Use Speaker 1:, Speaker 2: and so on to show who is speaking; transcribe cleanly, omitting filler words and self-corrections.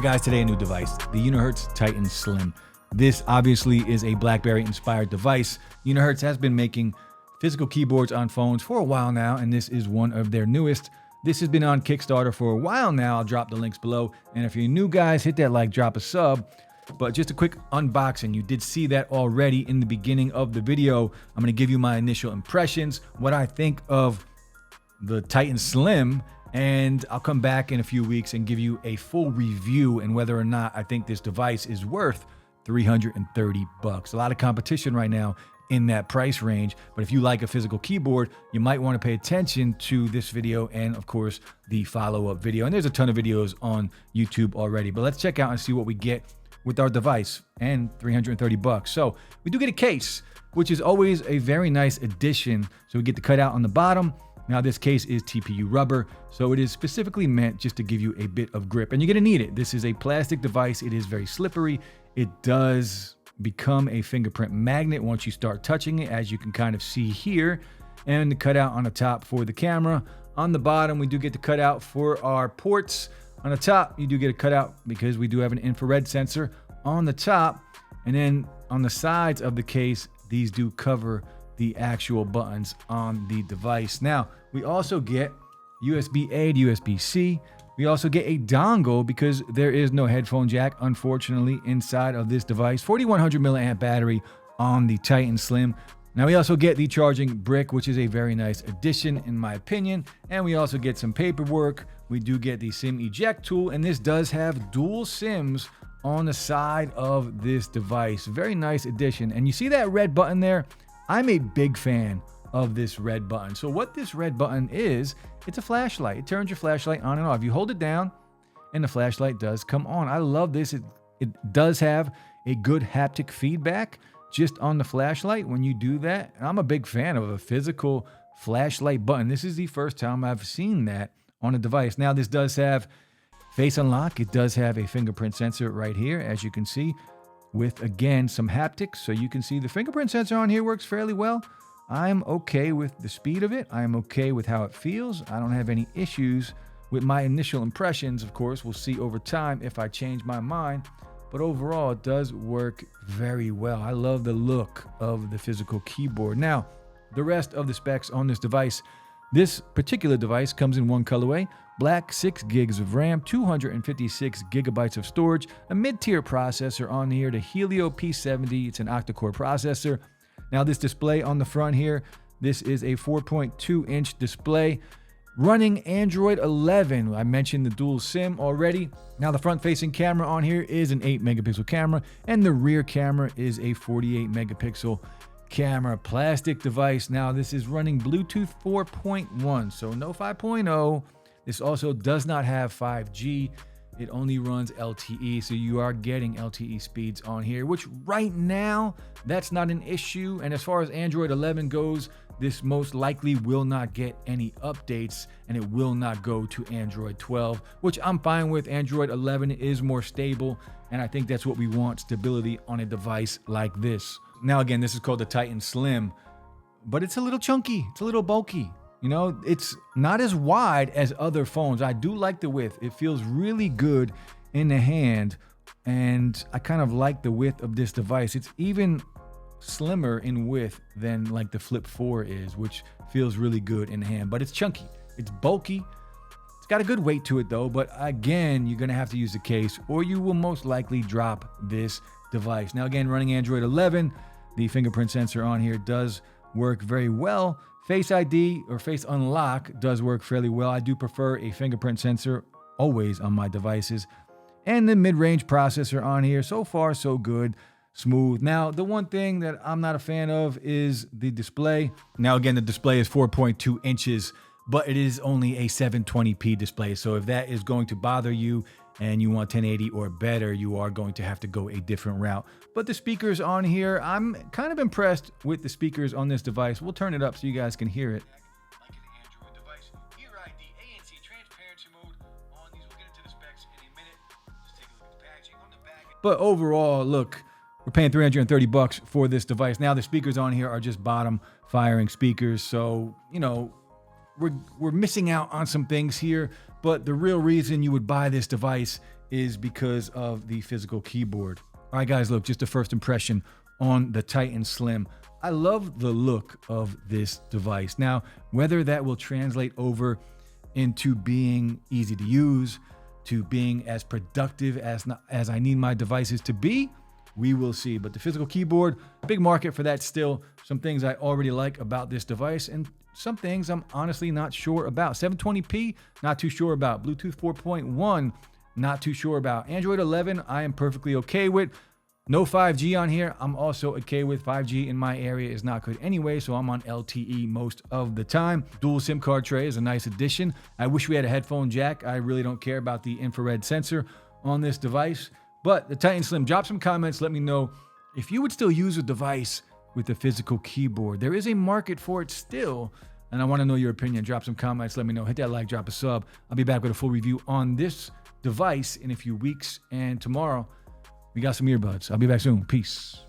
Speaker 1: right, guys, today a new device, the Unihertz Titan Slim. This obviously is a BlackBerry inspired device. Unihertz has been making physical keyboards on phones for a while now, and this is one of their newest. This has been on Kickstarter for a while now. I'll drop the links below. And if you're new, guys, hit that like, drop a sub. But just a quick unboxing. You did see that already in the beginning of the video. I'm going to give you my initial impressions, what I think of the Titan Slim, and I'll come back in a few weeks and give you a full review and whether or not I think this device is worth $330. A lot of competition right now in that price range, but if you like a physical keyboard, you might want to pay attention to this video and of course the follow-up video. And there's a ton of videos on YouTube already, but let's check out and see what we get with our device and $330. So we do get a case, which is always a very nice addition. So we get the cutout on the bottom. Now this case is TPU rubber, so it is specifically meant just to give you a bit of grip, and you're gonna need it. This is a plastic device. It is very slippery. It does become a fingerprint magnet once you start touching it, as you can kind of see here, and the cutout on the top for the camera. On the bottom, we do get the cutout for our ports. On the top, you do get a cutout because we do have an infrared sensor on the top, and then on the sides of the case, these do cover the actual buttons on the device. Now, we also get USB-A to USB-C. We also get a dongle because there is no headphone jack, unfortunately, inside of this device. 4100 milliamp battery on the Titan Slim. Now, we also get the charging brick, which is a very nice addition in my opinion. And we also get some paperwork. We do get the SIM eject tool, and this does have dual SIMs on the side of this device. Very nice addition. And you see that red button there? I'm a big fan of this red button. So what this red button is, it's a flashlight. It turns your flashlight on and off. You hold it down and the flashlight does come on. I love this. It does have a good haptic feedback just on the flashlight when you do that. And I'm a big fan of a physical flashlight button. This is the first time I've seen that on a device. Now this does have face unlock. It does have a fingerprint sensor right here, as you can see, with, again, some haptics. So you can see the fingerprint sensor on here works fairly well. I'm okay with the speed of it. I'm okay with how it feels. I don't have any issues with my initial impressions. Of course, we'll see over time if I change my mind. But overall, it does work very well. I love the look of the physical keyboard. Now, the rest of the specs on this device. This particular device comes in one colorway, black, 6 gigs of RAM, 256 gigabytes of storage, a mid-tier processor on here, the Helio P70. It's an octa-core processor. Now this display on the front here, this is a 4.2-inch display running Android 11. I mentioned the dual SIM already. Now the front-facing camera on here is an 8-megapixel camera, and the rear camera is a 48-megapixel camera. Plastic device. Now this is running Bluetooth 4.1, so no 5.0. This also does not have 5G. It only runs LTE, so you are getting LTE speeds on here, which right now, that's not an issue. And as far as Android 11 goes, this most likely will not get any updates, and it will not go to Android 12, which I'm fine with. Android 11 is more stable, and I think that's what we want, stability on a device like this. Now, again, this is called the Titan Slim, but it's a little chunky. It's a little bulky. You know, it's not as wide as other phones. I do like the width. It feels really good in the hand, and I kind of like the width of this device. It's even slimmer in width than like the Flip 4 is, which feels really good in the hand, but it's chunky. It's bulky. It's got a good weight to it though, but again, you're gonna have to use the case or you will most likely drop this device. Now again, running Android 11, the fingerprint sensor on here does work very well. Face ID or face unlock does work fairly well. I do prefer a fingerprint sensor always on my devices. And the mid-range processor on here, so far so good, smooth. Now, the one thing that I'm not a fan of is the display. Now again, the display is 4.2 inches, but it is only a 720p display. So if that is going to bother you and you want 1080 or better, you are going to have to go a different route. But the speakers on here, I'm kind of impressed with the speakers on this device. We'll turn it up so you guys can hear it.
Speaker 2: Like an Android device, ear ID, ANC, transparency mode on these. We'll get into the specs in a minute. Just take a look at the packaging on the back.
Speaker 1: But overall, look, we're paying $330 for this device. Now the speakers on here are just bottom firing speakers. So, you know, we're missing out on some things here, but the real reason you would buy this device is because of the physical keyboard. All right, guys, look, just a first impression on the Titan Slim. I love the look of this device. Now, whether that will translate over into being easy to use, to being as productive as I need my devices to be, we will see. But the physical keyboard, big market for that still. Some things I already like about this device, and some things I'm honestly not sure about. 720p, not too sure about. Bluetooth 4.1, not too sure about. Android 11, I am perfectly okay with. No 5G on here, I'm also okay with. 5G in my area is not good anyway, so I'm on LTE most of the time. Dual SIM card tray is a nice addition. I wish we had a headphone jack. I really don't care about the infrared sensor on this device. But the Titan Slim, drop some comments. Let me know if you would still use a device with a physical keyboard. There is a market for it still, and I want to know your opinion. Drop some comments. Let me know. Hit that like, drop a sub. I'll be back with a full review on this device in a few weeks, and tomorrow we got some earbuds. I'll be back soon. Peace.